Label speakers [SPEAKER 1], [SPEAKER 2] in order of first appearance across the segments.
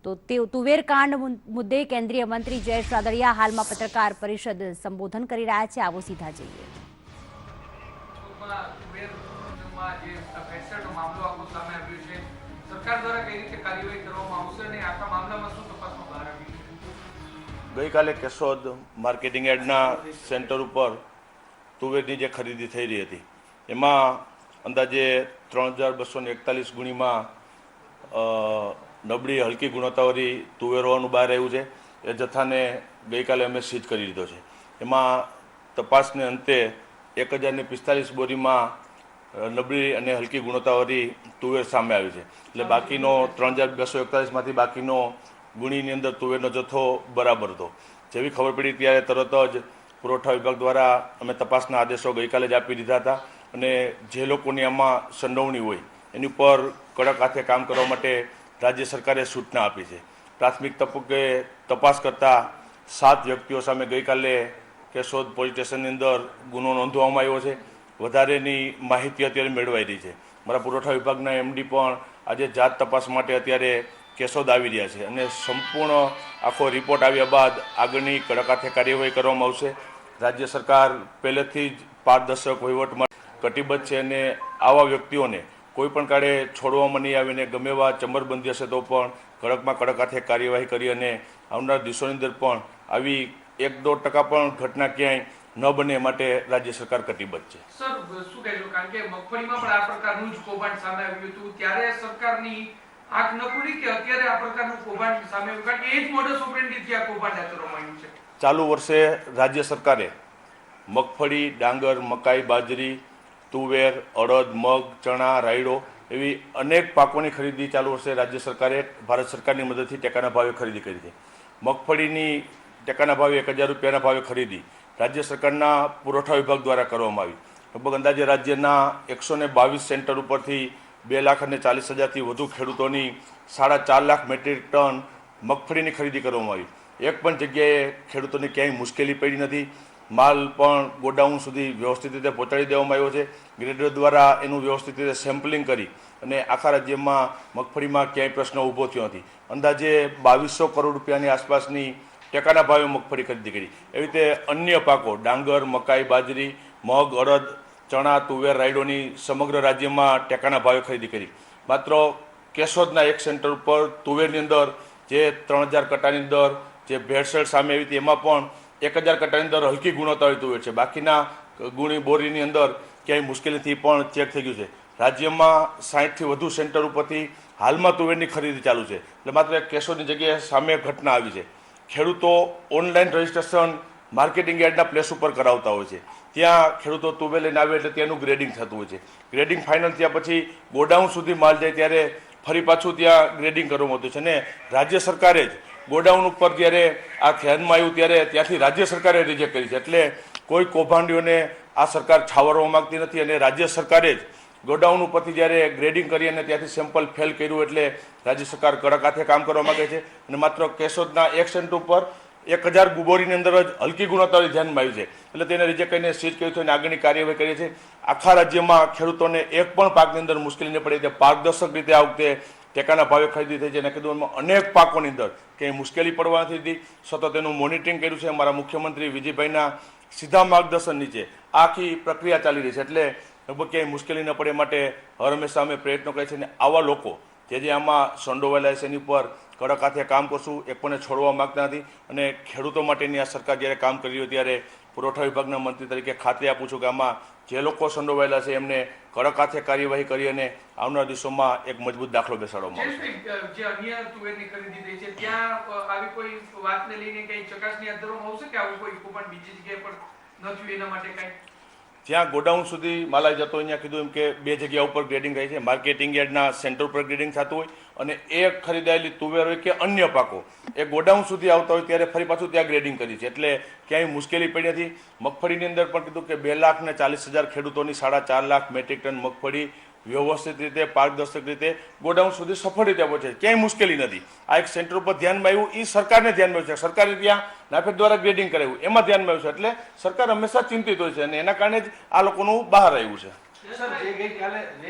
[SPEAKER 1] તો તે તુવેર કાંડ મુદ્દે કેન્દ્રીય મંત્રી જયેશ રાદડિયા હાલમાં પત્રકાર પરિષદ સંબોધન કરી રહ્યા છે। આવો સીધા જઈએ।
[SPEAKER 2] गई काले केशोद मार्केटिंग एडना सेंटर पर तुवेरनी जे खरीदी थई रही थी एमां अंदाजे 3241 गुणी में नबड़ी हल्की गुणवत्तावाળી तुवेर होવાનું બહાર આવ્યું છે। એ જથ્થાને ગઈકાલે અમે સીઝ કરી લીધો છે। એમાં તપાસને અંતે 1045 બોરીમાં નબળી અને હલકી ગુણવત્તાવાળી તુવેર સામે આવી છે। એટલે બાકીનો 3241માંથી બાકીનો ગુણીની અંદર તુવેરનો જથ્થો બરાબર હતો। જેવી ખબર પડી ત્યારે તરત જ પુરવઠા વિભાગ દ્વારા અમે તપાસના આદેશો ગઈકાલે જ આપી દીધા હતા અને જે લોકોની આમાં સંડોવણી હોય એની ઉપર કડક હાથે કામ કરવા માટે રાજ્ય સરકારે સૂચના આપી છે। પ્રાથમિક તબક્કે તપાસ કરતા 7 વ્યક્તિઓ સામે ગઈકાલે કેશોદ પોલીસ સ્ટેશનની અંદર ગુનો નોંધવામાં આવ્યો છે। વધારેની માહિતી અત્યારે મેળવાઈ રહી છે। મારા પુરવઠા વિભાગના એમડી પણ આજે જાત તપાસ માટે અત્યારે કેશોદ આવી રહ્યા છે અને સંપૂર્ણ આખો રિપોર્ટ આવ્યા બાદ આગળની કડક હાથે કાર્યવાહી કરવામાં આવશે। રાજ્ય સરકાર પહેલેથી જ પારદર્શક વહીવટ માટે કટિબદ્ધ છે અને આવા વ્યક્તિઓને કોઈ પણ કાળે છોડવામાં નહીં આવીને ગમે એવા ચમરબંધી હશે તો પણ કડકમાં કડક હાથે કાર્યવાહી કરી અને આવનાર દિવસોની અંદર પણ આવી 1-2% પણ ઘટના ક્યાંય ન બને માટે રાજ્ય સરકાર કટિબદ્ધ છે।
[SPEAKER 3] સર શું કહેજો કારણ કે મગફળીમાં પણ આ પ્રકારનું જ કૌભાંડ સામે આવ્યું હતું ત્યારે સરકારની આંખ ન ખુલી કે અત્યારે આ પ્રકારનું કૌભાંડ સામે આવ્યું કારણ કે એ જ મોડસ ઓપરેન્ડીથી આ કૌભાંડ આચરવામાં આવ્યું છે।
[SPEAKER 2] ચાલુ વર્ષે રાજ્ય સરકારે મગફળી, ડાંગર, મકાઈ, બાજરી, તુવેર, અડદ, મગ, ચણા, રાયડો એવી અનેક પાકોની ખરીદી ચાલુ વર્ષે રાજ્ય સરકારે ભારત સરકારની મદદથી ટેકાના ભાવે ખરીદી કરી છે। મગફળીની ટેકાના ભાવે 1000 રૂપિયાના ભાવે ખરીદી રાજ્ય સરકારના પુરવઠા વિભાગ દ્વારા કરવામાં આવી। લગભગ અંદાજે રાજ્યના 122 સેન્ટર ઉપરથી 2,40,000થી વધુ ખેડૂતોની 4.5 લાખ મેટ્રિક ટન મગફળીની ખરીદી કરવામાં આવી। એક પણ જગ્યાએ ખેડૂતોને ક્યાંય મુશ્કેલી પડી નથી। માલ પણ ગોડાઉન સુધી વ્યવસ્થિત રીતે પહોંચાડી દેવામાં આવ્યો છે। ગ્રેડર દ્વારા એનું વ્યવસ્થિત રીતે સેમ્પલિંગ કરી અને આખા રાજ્યમાં મગફળીમાં ક્યાંય પ્રશ્ન ઊભો થયો નથી। અંદાજે 2200 કરોડ રૂપિયાની આસપાસની ટેકાના ભાવે મગફળી ખરીદી કરી। એવી રીતે અન્ય પાકો ડાંગર, મકાઈ, બાજરી, મગ, અડદ, ચણા, તુવેર, રાયડોની સમગ્ર રાજ્યમાં ટેકાના ભાવે ખરીદી કરી। માત્ર કેશોદના એક સેન્ટર ઉપર તુવેરની અંદર જે 3000 કટ્ટાની અંદર જે ભેળસેળ સામે આવી હતી એમાં પણ 1000 કટ્ટાની અંદર હલકી ગુણવત્તાવાળી તુવેર છે। બાકીના ગુણી બોરીની અંદર ક્યાંય મુશ્કેલીથી પણ ચેક થઈ ગયું છે। રાજ્યમાં 60થી વધુ સેન્ટર ઉપરથી હાલમાં તુવેરની ખરીદી ચાલુ છે। એટલે માત્ર કેશોદની જગ્યાએ સામે ઘટના આવી છે। ખેડૂતો ઓનલાઈન રજિસ્ટ્રેશન માર્કેટિંગ યાર્ડના પ્લેસ ઉપર કરાવતા હોય છે। ત્યાં ખેડૂતો તુવેર લઈને આવે એટલે ત્યાંનું ગ્રેડિંગ થતું હોય છે। ગ્રેડિંગ ફાઇનલ થયા પછી ગોડાઉન સુધી માલ જાય ત્યારે ફરી પાછું ત્યાં ગ્રેડિંગ કરવામાં આવતું છે અને રાજ્ય સરકારે જ ગોડાઉન ઉપર જ્યારે આ ધ્યાનમાં આવ્યું ત્યારે ત્યાંથી રાજ્ય સરકારે રિજેક્ટ કરી છે। એટલે કોઈ કૌભાંડીઓને આ સરકાર છાવરવા માગતી નથી અને રાજ્ય સરકારે જ ગોડાઉન ઉપરથી જ્યારે ગ્રેડિંગ કરી અને ત્યાંથી સેમ્પલ ફેલ કર્યું એટલે રાજ્ય સરકાર કડક હાથે કામ કરવા માગે છે અને માત્ર કેશોદના એક સેન્ટર ઉપર 1000 બોરીની અંદર જ હલકી ગુણવત્તાવાળી ધ્યાનમાં આવી છે। એટલે તેને રિજેક્ટ કરીને સીઝ કર્યું છે અને આગળની કાર્યવાહી કરી છે। આખા રાજ્યમાં ખેડૂતોને એક પણ પાકની અંદર મુશ્કેલી ન પડે તે પારદર્શક રીતે આ વખતે ટેકાના ભાવે ખરીદી થઈ છે અને કીધું અનેક પાકોની અંદર ક્યાંય મુશ્કેલી પડવા નથી દીધી। સતત એનું મોનિટરિંગ કર્યું છે। અમારા મુખ્યમંત્રી વિજયભાઈના સીધા માર્ગદર્શન નીચે આખી પ્રક્રિયા ચાલી રહી છે। એટલે લગભગ ક્યાંય મુશ્કેલી ન પડે માટે હર હંમેશા અમે પ્રયત્નો કરીએ છીએ અને આવા લોકો જે આમાં સંડોવાયેલા છે એની પર કડક હાથે કામ કરશું। એક પણ છોડવા માગતા નથી અને ખેડૂતો માટેની આ સરકાર જ્યારે કામ કરી રહી ત્યારે પુરવઠા વિભાગના મંત્રી તરીકે ખાતરી આપું છું કે આમાં જે લોકો સંડોવાયેલા છે એમને કડક હાથે કાર્યવાહી કરી અને આવનારા દિવસોમાં એક મજબૂત દાખલો બેસાડવામાં આવશે।
[SPEAKER 3] જે અન્ય તુવેરની ખરીદી થઈ છે ત્યાં આવી કોઈ વાતને લઈને કઈ ચકાસણી હાથ ધરવામાં આવશે કે આવું કોઈ કૌભાંડ બીજી જગ્યાએ પણ ન થયું એના માટે કઈ
[SPEAKER 2] જ્યાં ગોડાઉન સુધી માલ આવી જતો અહીંયા કીધું એમ કે 2 જગ્યા ઉપર ગ્રેડિંગ થાય છે। માર્કેટિંગ યાર્ડના સેન્ટર ઉપર ગ્રેડિંગ થતું હોય અને એ ખરીદાયેલી તુવેર હોય કે અન્ય પાકો એ ગોડાઉન સુધી આવતા હોય ત્યારે ફરી પાછું ત્યાં ગ્રેડિંગ કરી છે। એટલે ક્યાંય મુશ્કેલી પડી નથી। મગફળીની અંદર પણ કીધું કે 2,40,000 ખેડૂતોની 4.5 લાખ મેટ્રિક ટન મગફળી વ્યવસ્થિત રીતે પારદર્શક રીતે ગોડાઉન સુધી સફળ રીતે પહોંચે, ક્યાંય મુશ્કેલી નથી। આ એક સેન્ટર ઉપર ધ્યાનમાં આવ્યું, એ સરકારને ધ્યાનમાં આવ્યું છે, સરકારે ત્યાં નાફેડ દ્વારા ગ્રેડિંગ કરાવ્યું, એમાં ધ્યાનમાં આવ્યું છે। એટલે સરકાર હંમેશા ચિંતિત હોય છે અને એના કારણે જ આ લોકોનું બહાર આવ્યું છે।
[SPEAKER 4] સર, જે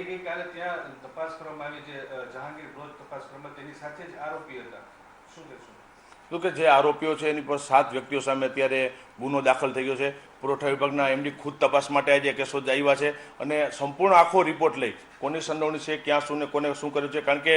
[SPEAKER 4] ગઈકાલે ત્યાં તપાસ કરવામાં આવી છે, જહાંગીર બ્લોચ તપાસ કરવામાં, તેની સાથે જ આરોપી હતા,
[SPEAKER 2] તો કે જે આરોપીઓ છે એની પર 7 વ્યક્તિઓ સામે અત્યારે ગુનો દાખલ થઈ ગયો છે. પુરવઠા વિભાગના એમડી ખુદ તપાસ માટે આજે કેસો જ આવ્યા છે અને સંપૂર્ણ આખો રિપોર્ટ લઈ કોની સંડોવણી છે, ક્યાં શું ને કોને શું કર્યું છે. કારણ કે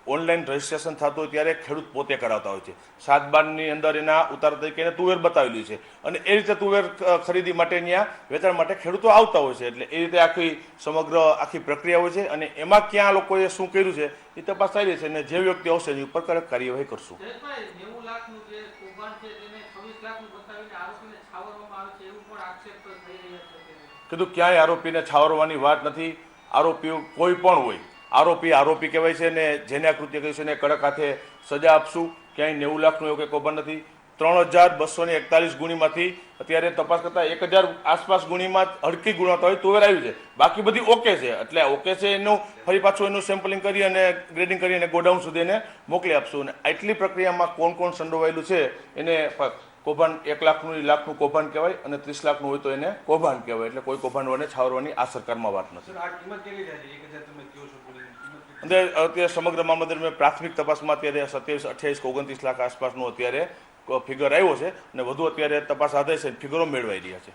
[SPEAKER 2] ઓનલાઈન રજીસ્ટ્રેશન થતું હોય ત્યારે ખેડૂત પોતે કરાવતા હોય છે. 7/12ની અંદર એના ઉતાર તરીકે એને તુવેર બતાવેલી છે અને એ રીતે તુવેર ખરીદી માટે ત્યાં વેચાણ માટે ખેડૂતો આવતા હોય છે. એટલે એ રીતે આખી પ્રક્રિયા હોય છે અને એમાં ક્યાં લોકોએ શું કર્યું છે એ તપાસ થઈ રહી છે અને જે વ્યક્તિ આવશે એની ઉપર કડક કાર્યવાહી કરશું. કીધું ક્યાંય આરોપીને છાવરવાની વાત નથી. આરોપીઓ કોઈ પણ હોય, આરોપી કહેવાય છે ને જેને આ કૃત્ય કર્યું છે ને કડક હાથે સજા આપશું. ક્યાંય 90 લાખનું એવું કંઈ કૌભાંડ નથી. 3241 ગુણીમાંથી અત્યારે તપાસ કરતા 1000 આસપાસ ગુણીમાં હડકી ગુણવત્તા હોય તુવેર આવ્યું છે. બાકી બધી ઓકે છે. એટલે ઓકે છે એનું ફરી પાછું એનું સેમ્પલિંગ કરી અને ગ્રેડિંગ કરી અને ગોડાઉન સુધી એને મોકલી આપશું. અને આટલી પ્રક્રિયામાં કોણ સંડોવાયેલું છે એને કૌભાંડ 1 લાખનું કૌભાંડ કહેવાય અને 30 લાખનું હોય તો એને કૌભાંડ કહેવાય. એટલે કોઈ કૌભાંડવાને છાવરવાની આ સરકારમાં વાત નથી. અને અત્યારે સમગ્ર મામલા દરમિયાન પ્રાથમિક તપાસમાં અત્યારે 27, 28, 29 લાખ આસપાસનું અત્યારે ફિગર આવ્યો છે અને વધુ અત્યારે તપાસ આધારે છે ફિગરો મેળવાઈ રહ્યા છે.